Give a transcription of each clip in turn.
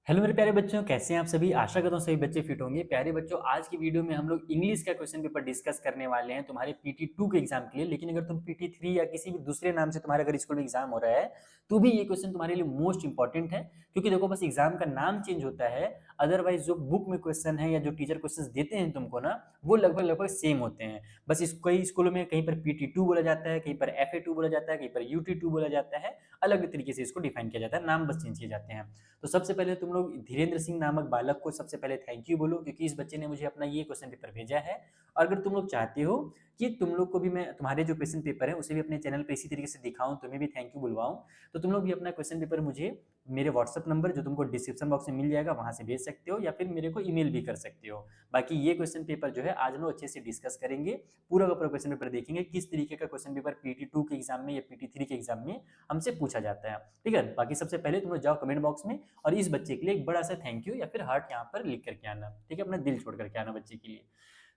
Hello मेरे प्यारे बच्चों, कैसे हैं आप सभी। आशा करता हूँ सभी बच्चे फिट होंगे। प्यारे बच्चों, आज की वीडियो में हम लोग इंग्लिश का क्वेश्चन पेपर डिस्कस करने वाले हैं तुम्हारे PT2 के एग्जाम के लिए। लेकिन अगर तुम PT3 या किसी भी दूसरे नाम से तुम्हारे अगर स्कूल में एग्जाम हो रहा है तो भी ये क्वेश्चन तुम्हारे लिए मोस्ट इंपॉर्टेंट है। क्योंकि देखो, बस एग्जाम का नाम चेंज होता है, अदरवाइज जो बुक में क्वेश्चन है या जो टीचर क्वेश्चन देते हैं तुमको ना, वो लगभग लगभग सेम होते हैं। बस कई स्कूलों में कहीं पर PT2 बोला जाता है, कहीं पर FA2 बोला जाता है, कहीं पर UT2 बोला जाता है। अलग तरीके से इसको डिफाइन किया जाता है, नाम बस चेंज किए जाते हैं। तो सबसे पहले तुम लोग धीरेन्द्र सिंह नामक बालक को सबसे पहले थैंक यू बोलो, क्योंकि इस बच्चे ने मुझे अपना ये क्वेश्चन पेपर भेजा है। और अगर तुम लोग चाहते हो कि तुम लोग को भी मैं तुम्हारे जो क्वेश्चन पेपर है उसे भी अपने चैनल पे इसी तरीके से दिखाऊं, तुम्हें भी थैंक यू बुलवाऊं, तो तुम लोग भी अपना क्वेश्चन पेपर मुझे मेरे व्हाट्सअप नंबर जो तुमको डिस्क्रिप्शन बॉक्स में मिल जाएगा वहां से भेज सकते हो, या फिर मेरे को ईमेल भी कर सकते हो। बाकी ये क्वेश्चन पेपर जो है आज हम लोग अच्छे से डिस्कस करेंगे, पूरा का पूरा क्वेश्चन पेपर देखेंगे किस तरीके का क्वेश्चन पेपर PT2 के एग्जाम में या PT3 के एग्जाम में हमसे पूछा जाता है। ठीक है, बाकी सबसे पहले तुम लोग जाओ कमेंट बॉक्स में और इस बच्चे के लिए एक बड़ा सा थैंक यू या फिर हार्ट यहाँ पर लिख करके आना। ठीक है, अपना दिल छोड़ करके आना बच्चे के लिए।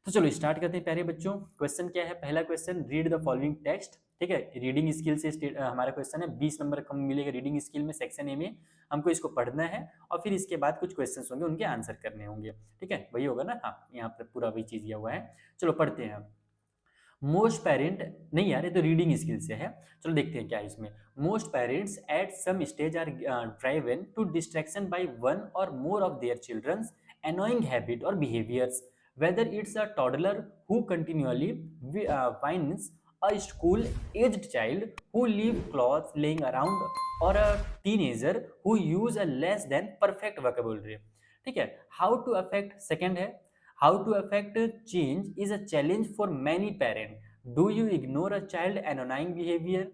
तो चलो स्टार्ट करते हैं प्यारे बच्चों। क्वेश्चन क्या है, पहला question, read the following text. ठीक है, रीडिंग स्किल से हमारा क्वेश्चन है। 20 नंबर कम मिलेगा रीडिंग स्किल में, सेक्शन ए में। हमको इसको पढ़ना है और फिर इसके बाद कुछ क्वेश्चन होंगे, उनके आंसर करने होंगे। ठीक है, वही होगा ना। हाँ, यहाँ पर पूरा वही चीज दिया हुआ है। चलो पढ़ते हैं। मोस्ट पेरेंट, नहीं यार ये तो रीडिंग स्किल से है। चलो देखते हैं क्या है इसमें। Most parents at some stage are driven to distraction by one or more of their childrens annoying habit or behaviors, whether it's a toddler who continually whines, a school aged child who leave clothes laying around, or a teenager who use a less than perfect vocabulary. ठीक है, how to affect, second है, how to affect change is a challenge for many parents. Do you ignore a child annoying behavior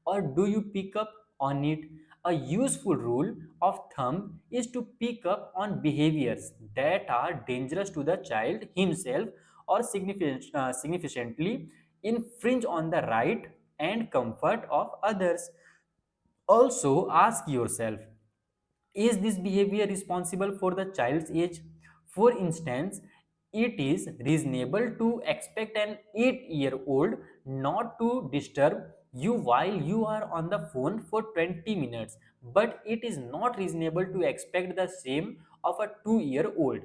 or do you pick up on it? A useful rule of thumb is to pick up on behaviors that are dangerous to the child himself or significantly infringe on the right and comfort of others. Also, ask yourself, is this behavior responsible for the child's age? For instance, it is reasonable to expect an 8-year-old not to disturb you while you are on the phone for 20 minutes, but it is not reasonable to expect the same of a 2-year-old.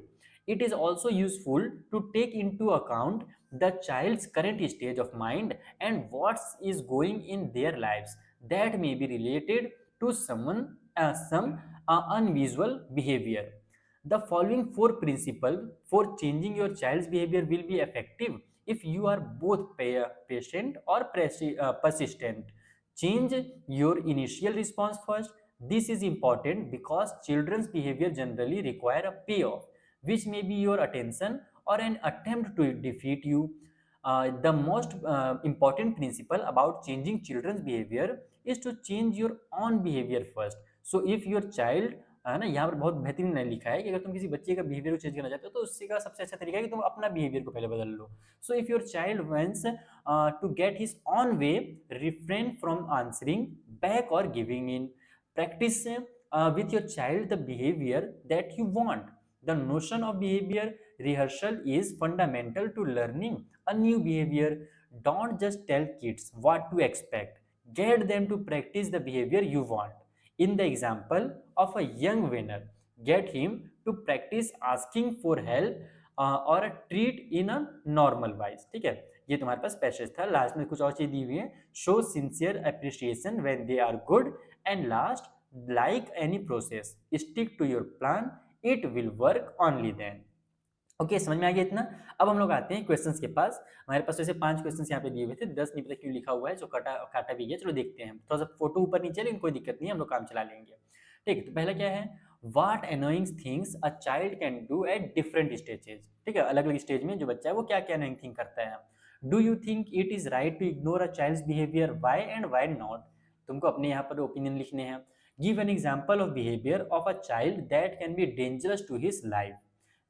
It is also useful to take into account the child's current stage of mind and what is going in their lives that may be related to some unusual behavior. The following four principles for changing your child's behavior will be effective if you are both patient or persistent. Change your initial response first. This is important because children's behavior generally require a payoff, which may be your attention or an attempt to defeat you. The most important principle about changing children's behavior is to change your own behavior first. So if your child, है ना, यहाँ पर बहुत बेहतरीन ने लिखा है कि अगर तुम किसी बच्चे का बिहेवियर को चेंज करना चाहते हो तो उससे का सबसे अच्छा तरीका है कि तुम अपना बिहेवियर को पहले बदल लो। So if your child wants to get his own way, refrain from answering back or giving in. Practise with your child the behavior that you want. The notion of behavior rehearsal is fundamental to learning a new behavior. Don't just tell kids what to expect, get them to practice the behavior you want. In the example of a young winner, get him to practice asking for help or a treat in a normal wise. ठीक है, ये तुम्हारे पास passage था। Last में कुछ और चीज दी हुई है, show sincere appreciation when they are good, and last, like any process, stick to your plan, it will work only then. Okay, समझ में आ गया इतना। अब हम लोग आते हैं क्वेश्चंस के पास। हमारे पास वैसे 5 क्वेश्चंस यहाँ पे दिए हुए थे, 10 नहीं पता क्यों लिखा हुआ है, जो काटा काटा भी गया। चलो देखते हैं, थोड़ा सा फोटो ऊपर नीचे है, लेकिन कोई दिक्कत नहीं है, हम लोग काम चला लेंगे। ठीक है, तो पहला क्या है, what annoying things a child can do at different stages. ठीक है, अलग अलग स्टेज में जो बच्चा है वो क्या क्या अनोइंग थिंग करता है। Do you think it is right to ignore a child's behaviour, why and why not. तुमको अपने यहाँ पर ओपिनियन लिखने हैं। Give an example of behaviour of a child that can be dangerous to his life.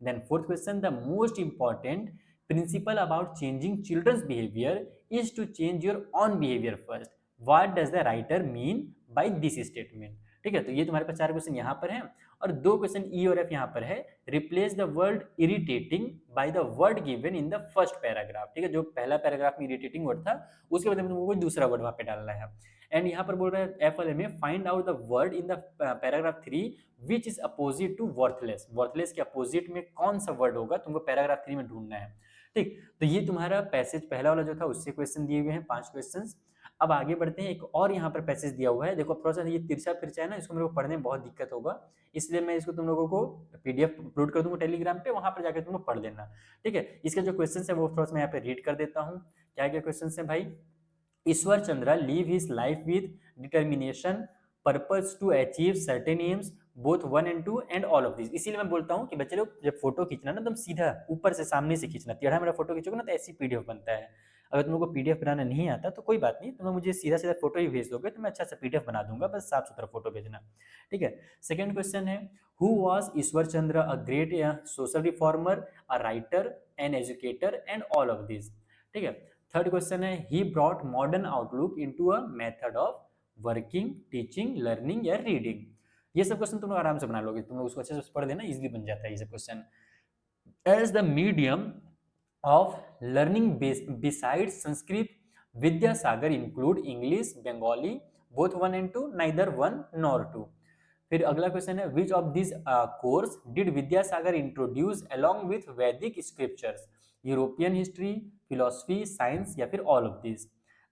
Then fourth question, the most important principle about changing children's behavior is to change your own behavior first. What does the writer mean by this statement? ठीक है, तो ये तुम्हारे पास 4 question यहाँ पर हैं और 2 question ई और एफ यहाँ पर है, replace the word irritating by the word given in the first paragraph, ठीक है, जो पहला पैराग्राफ में इरिटेटिंग वर्ड था उसके बदले में तुमको कोई दूसरा वर्ड वहाँ पे डालना है। एंड यहाँ पर बोल रहा है एफ वाले में, find out the word in the paragraph 3 which is opposite to worthless, worthless के अपोजिट में कौन सा वर्ड होगा तुमको पैराग्राफ 3 में ढूंढना है, ठीक। तो ये तुम्हारा पैसेज पहला वाला जो था उससे क्वेश्चन दिए हुए हैं 5 क्वेश्चन। अब आगे बढ़ते हैं, एक और यहाँ पर पैसेज दिया हुआ है, देखो थोड़ा सा ये तिरछा फिरछा है ना, इसको मेरे को पढ़ने में बहुत दिक्कत होगा, इसलिए मैं इसको तुम लोगों को पीडीएफ अपलोड कर दूंगा टेलीग्राम पे, वहां पर जाकर तुम लोग पढ़ लेना, ठीक है। इसका जो क्वेश्चन है वो थोड़ा सा मैं यहाँ पे रीड कर देता हूँ। क्या क्या क्वेश्चन है भाई? Ishwar Chandra live his life with determination, purpose to achieve certain aims, both 1 and 2 and all of this. इसीलिए मैं बोलता हूँ कि बच्चे लोग जब फोटो खींचना ना तुम सीधा ऊपर से सामने से खींचना, टेढ़ा मेरा फोटो खींचोगे ना तो ऐसी पीडीएफ बनता है। अगर तुम लोग को पीडीएफ बनाना नहीं आता तो कोई बात नहीं, तुम लोग मुझे सीधा सीधा फोटो ही भेज दोगे तो मैं अच्छा सा पीडीएफ बना दूंगा, बस साफ सुथरा फोटो भेजना, ठीक है। सेकंड क्वेश्चन है, who was Ishwar Chandra, a great social reformer, a writer, an educator and all of this, ठीक है। थर्ड क्वेश्चन है, he brought modern outlook into a method of working, teaching, learning या रीडिंग। ये सब क्वेश्चन तुम लोग आराम से बना लोगे, तुम लोग उसको अच्छे से पढ़ देना, इजीली बन जाता है ये सब question. As the medium of learning besides Sanskrit, Vidyasagar include English, Bengali, both 1 and 2, neither 1 nor 2। फिर अगला क्वेश्चन है, which of these course did Vidyasagar introduce along with Vedic scriptures, European history, philosophy, science या फिर all of these।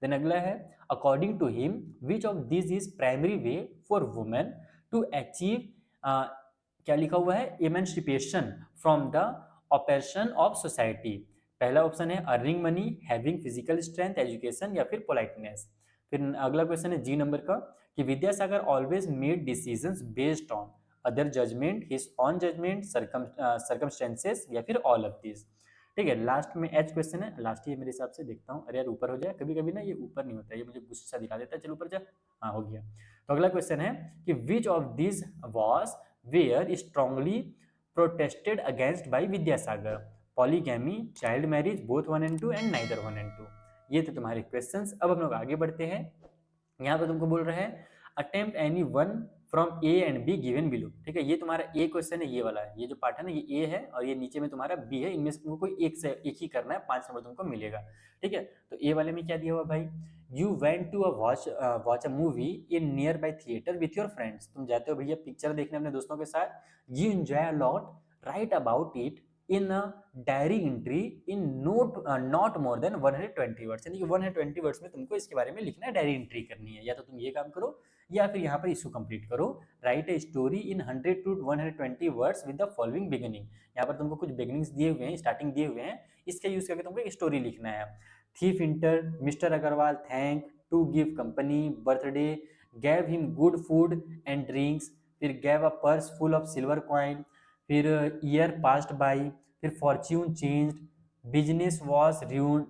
Then अगला है, according to him which of these is primary way for women to achieve क्या लिखा हुआ है, emancipation from the oppression of society। पहला option है earning money, having physical strength, education या फिर पोलाइटनेस। फिर अगला क्वेश्चन है जी नंबर का, कि Vidyasagar always made decisions based on other judgement, his own judgement, circumstances या फिर ऑल ऑफ दिस, ठीक है। लास्ट में एच क्वेश्चन है, लास्ट ही मेरे हिसाब से, देखता हूँ, अरे यार ऊपर हो जाए, कभी कभी ना ये ऊपर नहीं होता है, ये मुझे गुस्सा दिला देता है, चलो ऊपर जा, हाँ हो गया। तो अगला क्वेश्चन है कि which of this was were strongly protested against by Vidyasagar, polygamy, child marriage, both 1 and 2 and neither 1 and 2। ये थे तुम्हारे क्वेश्चंस। अब हम लोग आगे बढ़ते हैं, यहाँ पे तुमको बोल रहा है attempt any one from A and B given below, ठीक है। ये तुम्हारा ए क्वेश्चन है, ये वाला है, ये जो पार्ट है ना ये ए है और ये नीचे में तुम्हारा बी है, इनमें से तुमको कोई एक से एक ही करना है, 5 नंबर तुमको मिलेगा, ठीक है। तो ए वाले में क्या दिया हुआ भाई, you went to watch a movie in nearby theatre with your friends, तुम जाते हो भैया पिक्चर देखने अपने दोस्तों के साथ, you enjoy a lot, right about it in a diary entry in not more than 120 words, यानी कि 120 वर्ड्स में तुमको इसके बारे में लिखना है, डायरी एंट्री करनी है। या तो तुम ये काम करो या फिर यहाँ पर इसको कंप्लीट करो, right a story in 100 to 120 words with the following beginning. यहाँ पर तुमको कुछ बिगिनिंग्स दिए हुए हैं, स्टार्टिंग दिए हुए हैं, इसका यूज करके तुमको एक स्टोरी लिखना है। Thief enter, mister Agarwal thank to give company, birthday, gave him good food and drinks, फिर gave a purse full of silver coin, फिर ईयर पास्ट बाई, फिर fortune changed, business was ruined,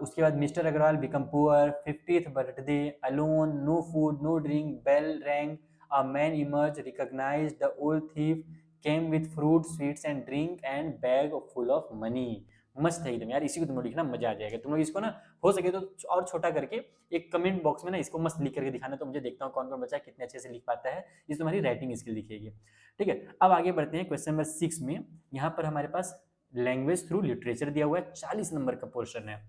उसके बाद mister Agarwal become poor, 50th birthday, alone, no food no drink, bell rang, a man emerge, recognised, the old thief came with fruit sweets and drink and bag full of money. मस्त है एकदम यार, इसी को तुम लोग लिखना, मजा आ जाएगा। तुम लोग इसको ना हो सके तो और छोटा करके एक कमेंट बॉक्स में ना इसको मस्त लिख करके दिखाना, तो मुझे देखता हूँ कौन कौन बच्चा कितने अच्छे से लिख पाता है, इस तुम्हारी राइटिंग स्किल दिखेगी, ठीक है। अब आगे बढ़ते हैं क्वेश्चन नंबर 6 में। यहाँ पर हमारे पास लैंग्वेज थ्रू लिटरेचर दिया हुआ है, 40 नंबर का पोर्शन है,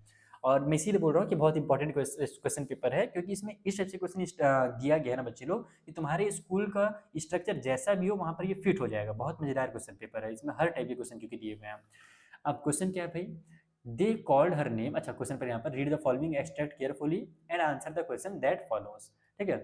और मैं इसीलिए बोल रहा हूँ कि बहुत इंपॉर्टेंट क्वेश्चन पेपर है, क्योंकि इसमें इस टाइप से क्वेश्चन दिया गया है ना बच्चे लोग, कि तुम्हारे स्कूल का स्ट्रक्चर जैसा भी हो वहाँ पर ये फिट हो जाएगा। बहुत मजेदार क्वेश्चन पेपर है, इसमें हर टाइप के क्वेश्चन क्योंकि दिए हुए हैं। अब क्वेश्चन क्या है भाई, दे कॉल्ड हर नेम, अच्छा क्वेश्चन पर यहाँ पर read the following extract carefully and answer the question that follows, ठीक है।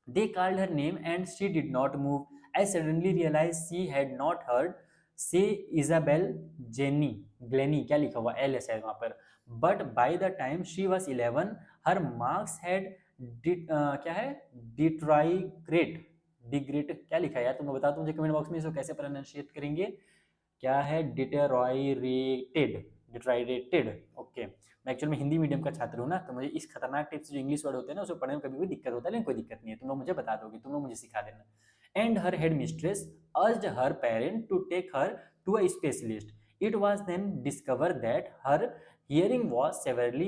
They called her name and she did not move, I suddenly realise she had not heard, say Isabel Jenny Glennie, क्या लिखा हुआ L S है वहाँ पर, but by the time she was 11 her marks had क्या है डिट्राइग्रेट, डिग्रेट क्या लिखा है यार, तुम बता दो मुझे कमेंट बॉक्स में, इसको कैसे प्रोनाउंशिएट करेंगे, क्या है डिटेरॉयरेटेड, डिट्राइरेटेड, ओके। मैं एक्चुअल में हिंदी मीडियम का छात्र हूँ ना, तो मुझे इस खतरनाक टाइप से जो इंग्लिश वर्ड होते हैं ना उसको पढ़ने में कभी भी दिक्कत होता है, लेकिन कोई दिक्कत नहीं है, तुम लोग मुझे बता दोगे, तुम लोग मुझे सिखा देना। And her head mistress urged her parent to take her to a specialist. It was then discovered that her hearing was severely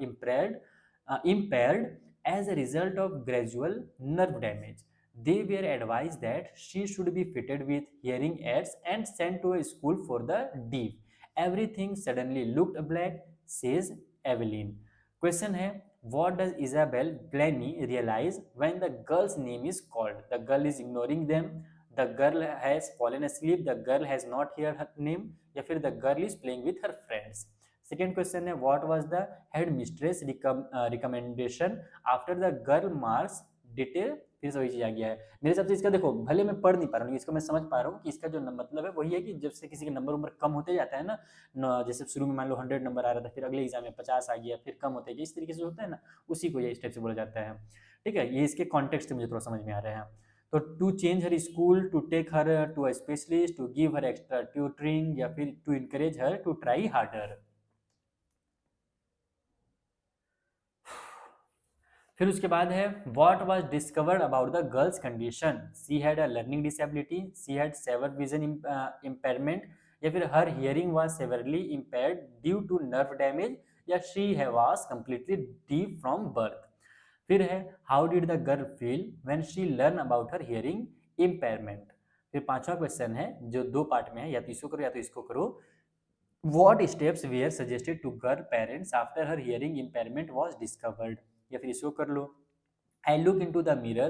impaired as a result of gradual nerve damage. They were advised that she should be fitted with hearing aids and sent to a school for the deaf. Everything suddenly looked black, says Evelyn. Question है, what does Isabel Blaney realize when the girl's name is called? The girl is ignoring them, the girl has fallen asleep, the girl has not heard her name, या फिर the girl is playing with her friends. Second question है, what was the headmistress recommendation after the girl marks detail, फिर से वही चीज आ गया है मेरे हिसाब से। इसका देखो, भले मैं पढ़ नहीं पा रहा हूँ, इसको मैं समझ पा रहा हूँ कि इसका जो मतलब है वही है कि जब से किसी के नंबर कम होते जाता है ना, जैसे शुरू में मान लो 100 नंबर आ रहा था, फिर अगले एग्जाम में 50 आ गया, फिर कम होते गए, इस तरीके से होता है ना, उसी को ये स्टेप से बोला जाता है। ठीक है, ये इसके कॉन्टेक्स्ट मुझे थोड़ा समझ में आ रहा है। तो to change her school, to take her to a specialist, to give her extra tutoring, या फिर to encourage her to try harder. फिर उसके बाद है, what was discovered about the girl's condition? She had a learning disability, she had severe vision impairment, या फिर her hearing was severely impaired due to nerve damage, या she was completely deaf from birth. फिर है, how did the girl feel when she learn about her hearing impairment. फिर पांचवा question है जो दो पार्ट में है, या तो इसको करो या तो इसको करो। What steps were suggested to girl parents after her hearing impairment was discovered? या फिर इसको कर लो। I looked into the mirror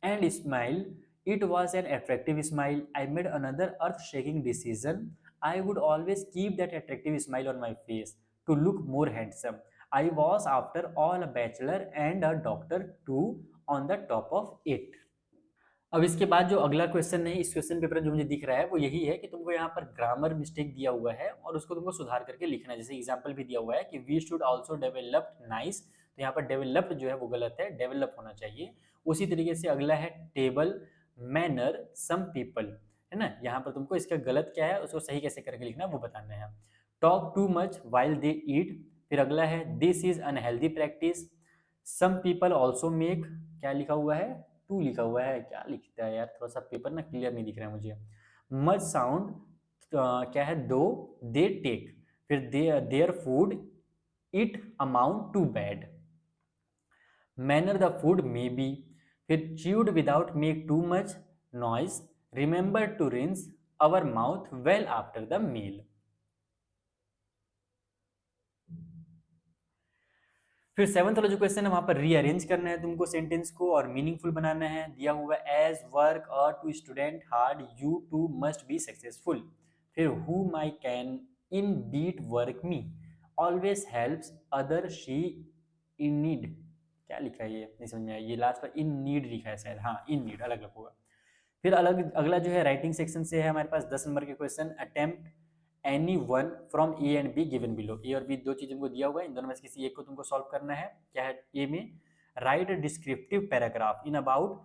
and smiled. It was an attractive smile. I made another earth-shaking decision. I would always keep that attractive smile on my face to look more handsome. I was, after all, a bachelor and a doctor too on the top of it. अब इसके बाद जो अगला question है, इस question paper में जो मुझे दिख रहा है वो यही है कि तुमको यहाँ पर ग्रामर मिस्टेक दिया हुआ है और उसको तुमको सुधार करके लिखना है। जैसे एग्जांपल भी दिया हुआ है कि we should also develop nice, तो यहाँ पर डेवलप्ड जो है वो गलत है, डेवलप होना चाहिए। उसी तरीके से अगला है टेबल मैनर सम पीपल, है ना, यहाँ पर तुमको इसका गलत क्या है उसको सही कैसे करके लिखना है वो बताना है। Talk too much while they eat, फिर अगला है this is unhealthy practice, some people also make, क्या लिखा हुआ है, टू लिखा हुआ है, क्या लिखता है यार, थोड़ा सा पेपर ना क्लियर नहीं दिख रहा है मुझे। मच साउंड क्या है, दो दे टेक, फिर their food it amount to bad, manner the food may be, फिर chewed without make too much noise, remember to rinse our mouth well after the meal. फिर seventh वाला जो question है वहां पर rearrange करना है तुमको सेंटेंस को और मीनिंगफुल बनाना है। दिया हुआ एज वर्क और to student hard you to must be successful, फिर whom I can in beat work me always helps other she in need, क्या लिखा है ये नहीं समझ में आया, ये लास्ट पर इन नीड लिखा है शायद, हाँ इन नीड अलग अलग होगा। फिर अलग अगला जो है राइटिंग सेक्शन से है हमारे पास 10 नंबर के question, attempt any one from A and B given below. A और बी दो चीज तुमको दिया हुआ है, इन दोनों में से किसी एक को तुमको सॉल्व करना है। क्या है ए में, right a descriptive paragraph in about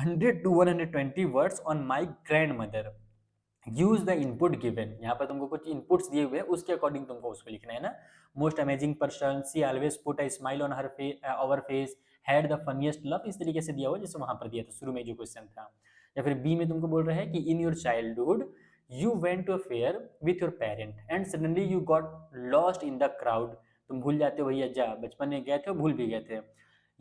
100 to 120 words on my grand mother, use the input given. यहाँ पर तुमको कुछ इनपुट्स दिए हुए हैं उसके अकॉर्डिंग तुमको उसको लिखना है ना। Most amazing person, she always put a smile on her our face, had the funniest love, इस तरीके से दिया हुआ जैसे वहां पर दिया था शुरू में जो क्वेश्चन था। या फिर बी में तुमको बोल रहा है कि in your childhood you went to a fair with your parent and suddenly you got lost in the crowd, तुम भूल जाते हो भैया जा बचपन में गए थे भूल भी गए थे।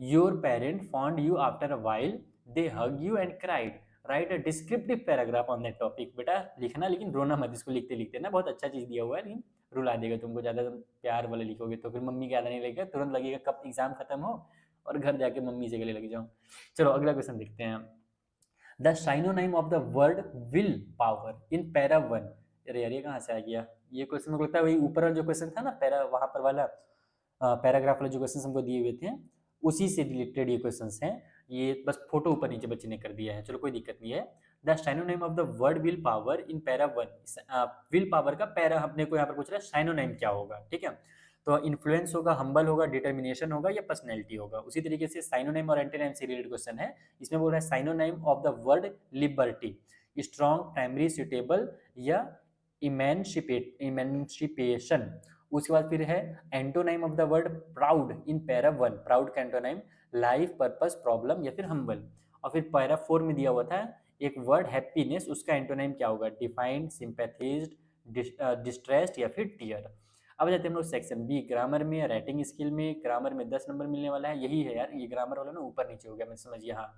Your parent fond you after a while, they hug you and cried, right a descriptive paragraph on that topic. बेटा लिखना लेकिन रोना मत, इसको लिखते लिखते ना, बहुत अच्छा चीज दिया हुआ है लेकिन रुला देगा तुमको, ज्यादा तुम प्यार वाले लिखोगे तो फिर मम्मी के याद नहीं लगेगा, तुरंत लगेगा कब एग्जाम खत्म हो और घर जाके मम्मी से गले लग जाओ। चलो अगला क्वेश्चन देखते हैं। The synonym of the word willpower in para one, अरे यार ये कहाँ से आ गया ये क्वेश्चन, मुझे लगता है वही ऊपर जो क्वेश्चन था ना पैरा वहां पर वाला पैराग्राफ वाले जो क्वेश्चन हमको दिए हुए थे उसी से रिलेटेड ये क्वेश्चंस हैं। ये बस फोटो ऊपर नीचे बच्चे ने कर दिया है, चलो कोई दिक्कत नहीं है। The synonym of the word willpower in para one, willpower का पैरा अपने को यहाँ पर पूछ रहा है साइनोनाइम क्या होगा, ठीक है। तो इन्फ्लुएंस होगा, हम्बल होगा, डिटर्मिनेशन होगा या पर्सनैलिटी होगा। उसी तरीके से साइनोनाइम और एंटोनाइम से रिलेटेड क्वेश्चन है, इसमें बोल रहा है synonym of the word liberty, strong, primary, suitable या इमेंसिपेशन। उसके बाद फिर है antonym of the word proud in para one, proud का एंटोनाइम लाइफ, पर्पस, प्रॉब्लम या फिर हम्बल। और फिर पैरा 4 में दिया हुआ था एक वर्ड हैप्पीनेस, उसका एंटोनाइम क्या होगा, डिफाइंड, सिंपैथाइज्ड, डिस्ट्रेस्ड या फिर टीयर। अब जाते हैं हम लोग सेक्शन बी, ग्रामर में, राइटिंग स्किल में। ग्रामर में 10 नंबर मिलने वाला है, यही है यार, ये ग्रामर वाला ना ऊपर नीचे हो गया मैं समझिए, हाँ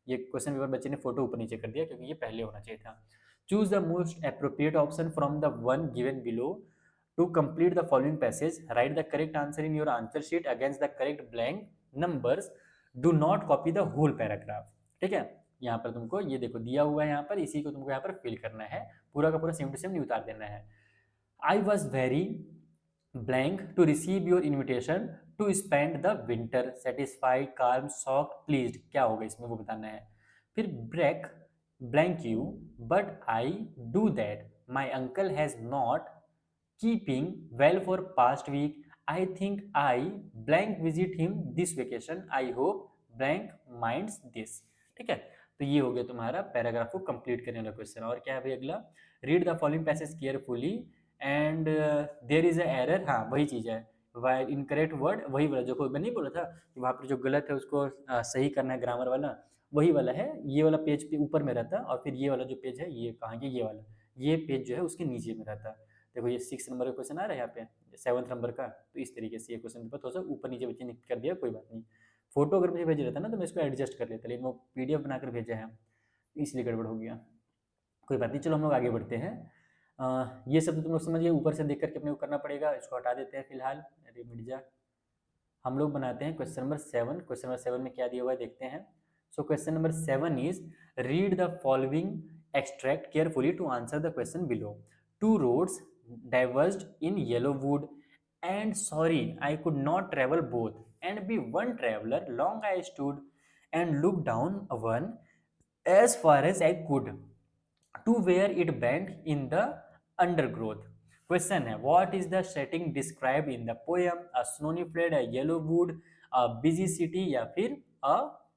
ये क्वेश्चन पेपर बच्चे ने फोटो ऊपर नीचे कर दिया क्योंकि ये पहले होना चाहिए था। Choose the most appropriate option from the one given below to complete the following passage, write the correct answer in your answer sheet against the correct blank numbers, do not copy the whole paragraph. ठीक है, यहाँ पर तुमको ये देखो दिया हुआ है, यहाँ पर इसी को तुमको यहाँ पर फिल करना है, पूरा का पूरा सेम टू सेम नहीं उतार देना है। I was very blank to receive your invitation to spend the winter, satisfied, calm, shocked, pleased, क्या होगा इसमें वो बताना है। फिर break blank you, but I do that, my uncle has not keeping well for past week, I think I blank visit him this vacation, I hope blank minds this. ठीक है, तो ये हो गया तुम्हारा पैराग्राफ को कंप्लीट करने वाला क्वेश्चन। और क्या है भाई अगला, read the following passage carefully and there is a error, हाँ वही चीज़ है, वाइल इनकरेक्ट वर्ड, वही वाला जो मैं नहीं बोला था कि वहाँ पर जो गलत है उसको सही करना है, ग्रामर वाला वही वाला है, ये वाला पेज पे ऊपर में रहता, और फिर ये वाला जो पेज है ये कहाँ के, ये वाला, ये पेज जो है उसके नीचे में रहता। देखो ये 6 नंबर का क्वेश्चन आ रहा है यहाँ पे, 7th नंबर का, तो इस तरीके से ये क्वेश्चन पेपर थोड़ा सा ऊपर नीचे बच्चे ने कर दिया, कोई बात नहीं। फोटो अगर मुझे भेज रहता ना तो मैं इसको एडजस्ट कर लेता, लेकिन वो PDF बनाकर भेजा है इसलिए गड़बड़ हो गया, कोई बात नहीं। चलो हम लोग आगे बढ़ते हैं। ये सब तो तुम लोग समझिए, ऊपर से देख करके अपने को करना पड़ेगा, इसको हटा देते हैं फिलहाल, अरे मिट जा। हम लोग बनाते हैं क्वेश्चन नंबर 7। क्वेश्चन नंबर 7 में क्या दिया हुआ है देखते हैं। So question number 7 is read the following extract carefully to answer the question below. Two roads diverged in Yellowwood, and sorry I could not travel both, and be one traveler, long I stood and looked down one as far as I could to where it bent in the undergrowth। Question है what is the setting describe in the poem, a snowy field, a yellow wood, a busy city, या फिर a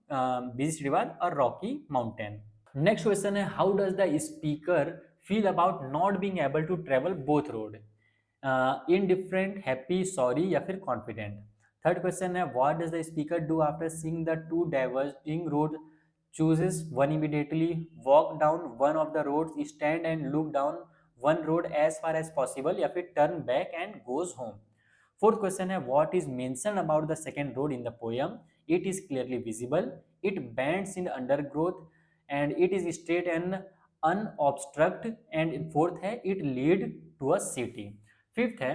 busy city बाद a rocky mountain. Next question है how does the speaker feel about not being able to travel both road, indifferent, happy, sorry, या फिर confident. Third question है what does the speaker do after seeing the two diverging road, chooses one immediately, walk down one of the roads, stand and look down one road as far as possible, या फिर turn back and goes home। Fourth question है what is mentioned about the second road in the poem, it is clearly visible, it bends in undergrowth, and it is straight and unobstructed, and fourth है it lead to a city। Fifth है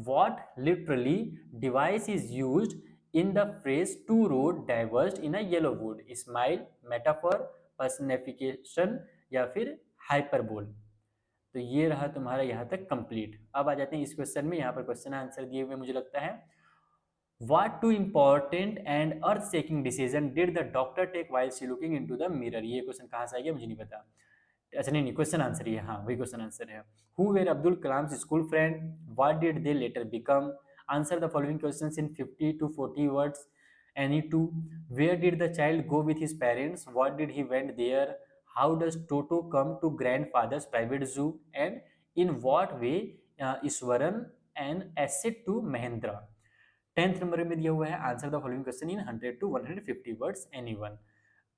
what literally device is used in the phrase two road diverged in a yellow wood, smile, metaphor, personification, या फिर hyperbole। तो ये रहा तुम्हारा यहाँ तक कंप्लीट। अब आ जाते हैं इस क्वेश्चन में, यहाँ पर क्वेश्चन आंसर दिए हुए मुझे लगता है। What two important and earth-shaking decision did the doctor take while she looking into the mirror? ये क्वेश्चन कहाँ से आ गया मुझे नहीं पता। अच्छा नहीं क्वेश्चन आंसर ये, हाँ वही क्वेश्चन आंसर है। Who were Abdul Kalam's school friend? What did they later become? Answer the following questions in 50 to 40 words. Any two. Where did the child go with his parents? What did he went there? How does Toto come to grandfather's private zoo? And in what way Iswaran an asset to Mahendra? 10th number में दिया हुआ है answer the following question in 100 to 150 words any one.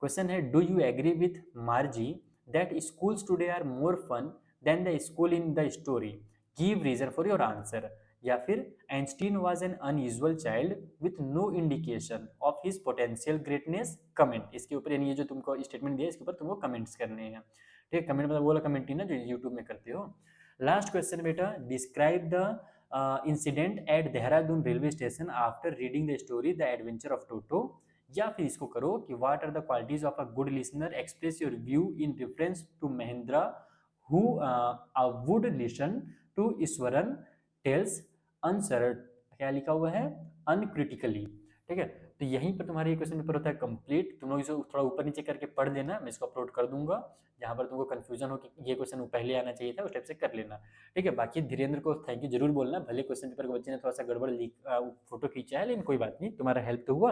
Question है do you agree with Margie that schools today are more fun than the school in the story, give reason for your answer. या फिर Einstein was an unusual child with no indication of his potential greatness, comment. इसके ऊपर यानी ये जो तुमको statement दिया इसके ऊपर तुमको कमेंट्स करने हैं। ठीक है, कमेंट मतलब वो वाला कमेंट नहीं ना जो यूट्यूब में करते हो। लास्ट क्वेश्चन बेटा describe the incident at Dehradun railway station after reading the story the adventure of Toto. या फिर इसको करो कि what are the qualities of a good listener, express your view in reference to Mahendra who would listen to Iswaran tales answer, क्या लिखा हुआ है uncritically. ठीक है, तो यहीं पर तुम्हारा ये क्वेश्चन पेपर होता है कंप्लीट। तुम लोग इसे थोड़ा ऊपर नीचे करके पढ़ लेना, मैं इसको अपलोड कर दूंगा, जहाँ पर तुमको कंफ्यूजन हो कि ये क्वेश्चन पहले आना चाहिए था उस टाइप से कर लेना। ठीक है, बाकी धीरेन्द्र को थैंक यू जरूर बोलना, भले क्वेश्चन पेपर के बच्चे ने थोड़ा सा गड़बड़ फोटो खींचा है लेकिन कोई बात नहीं, तुम्हारा हेल्प तो हुआ।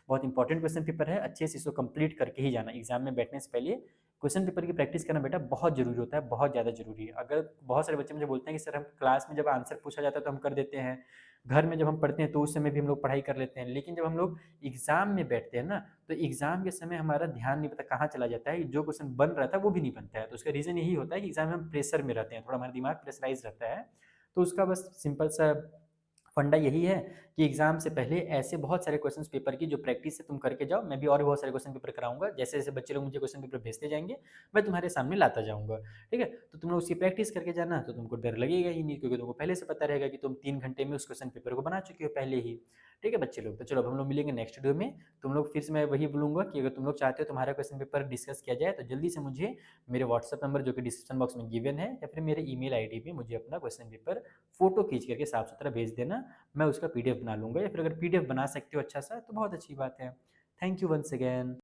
बहुत इंपॉर्टेंट क्वेश्चन पेपर है, अच्छे से इसको कंप्लीट करके ही जाना। एग्जाम में बैठने से पहले क्वेश्चन पेपर की प्रैक्टिस करना बेटा बहुत जरूरी होता है, बहुत ज़्यादा जरूरी है। अगर बहुत सारे बच्चे मुझे बोलते हैं कि सर हम क्लास में जब आंसर पूछा जाता है तो हम कर देते हैं, घर में जब हम पढ़ते हैं तो उस समय भी हम लोग पढ़ाई कर लेते हैं, लेकिन जब हम लोग एग्जाम में बैठते हैं ना तो एग्जाम के समय हमारा ध्यान नहीं पता कहाँ चला जाता है, जो क्वेश्चन बन रहा था वो भी नहीं बनता है। तो उसका रीज़न यही होता है कि एग्जाम में हम प्रेशर में रहते हैं, थोड़ा हमारा दिमाग प्रेशराइज रहता है। तो उसका बस सिंपल सा फंडा यही है कि एग्ज़ाम से पहले ऐसे बहुत सारे क्वेश्चंस पेपर की जो प्रैक्टिस है तुम करके जाओ। मैं भी और भी बहुत सारे क्वेश्चन पेपर कराऊँगा। जैसे-जैसे बच्चे लोग मुझे क्वेश्चन पेपर भेजते जाएँगे, मैं तुम्हारे सामने लाता जाऊँगा। ठीक है? तो तुम लोग उसकी प्रैक्टिस करके जाना, तो तुमको डर लगेगा ही नहीं, क्योंकि तुमको पहले से पता रहेगा कि तुम 3 घंटे में उस क्वेश्चन पेपर को बना चुके हो पहले ही। ठीक है बच्चे लोग? तो चलो अब हम लोग मिलेंगे नेक्स्ट वीडियो में। तुम लोग फिर से मैं वही बोलूँगा कि अगर तुम लोग चाहते हो तुम्हारा क्वेश्चन पेपर डिस्कस किया जाए, तो जल्दी से मुझे मेरे व्हाट्सएप नंबर जो कि डिस्क्रिप्शन बॉक्स में गिवन है, या फिर मेरे ईमेल आईडी पे मुझे अपना क्वेश्चन पेपर फ़ोटो खींच करके साफ-सुथरा भेज देना। मैं उसका पीडीएफ बना लूँगा, या फिर अगर पीडीएफ बना सकते हो अच्छा-सा तो बहुत अच्छी बात है। Thank you once again.